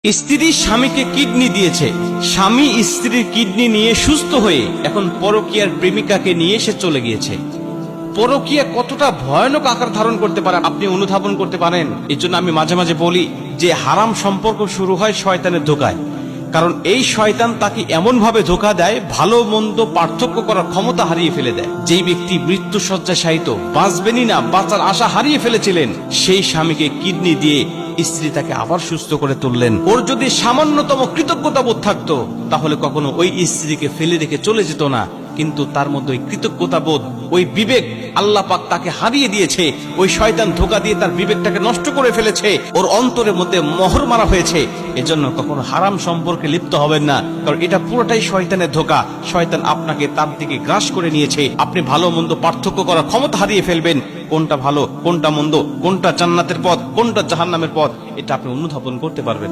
স্ত্রী স্বামীকে কিডনি দিয়েছে, স্বামী স্ত্রীর কিডনি নিয়ে সুস্থ হয়ে এখন পরকীয়ার প্রেমিকাকে নিয়ে সে চলে গিয়েছে। পরকীয়া কতটা ভয়ানক আকার ধারণ করতে পারে আপনি অনুধাবন করতে পারেন। এই জন্য আমি মাঝে মাঝে বলি যে হারাম সম্পর্ক শুরু হয় শয়তানের ধোকায়। কারণ এই শয়তান তাকে এমন ভাবে ধোকা দেয়, ভালো মন্দ পার্থক্য করার ক্ষমতা হারিয়ে ফেলে দেয়। যেই ব্যক্তি মৃত্যু শয্যায় শায়িত, বাঁচবেনই না, বাঁচার আশা হারিয়ে ফেলেছিলেন, সেই স্বামীকে কিডনি দিয়ে স্ত্রী তাকে আবার সুস্থ করে তুললেন। ওর যদি সামান্যতম কৃতজ্ঞতা বোধ থাকতো তাহলে কখনো ওই স্ত্রীকে ফেলে রেখে চলে যেত না। কিন্তু তার মধ্যে ওই কৃতজ্ঞতা বোধ, ওই বিবেক আল্লাহ পাক তাকে হারিয়ে দিয়েছে। ওই শয়তান ধোকা দিয়ে তার বিবেকটাকে নষ্ট করে ফেলেছে। ওর অন্তরের মধ্যে মোহর মারা হয়েছে। এজন্য কখনো হারাম সম্পর্কে লিপ্ত হবেন না, কারণ এটা পুরোটাই শয়তানের ধোকা। শয়তান আপনাকে তার দিকে গ্রাস করে নিয়েছে। আপনি ভালো মন্দ পার্থক্য করার ক্ষমতা হারিয়ে ফেলবেন। কোনটা ভালো, কোনটা মন্দ, কোনটা জান্নাতের পথ, কোনটা জাহান্নামের পথ, এটা আপনি অনুধাবন করতে পারবেন।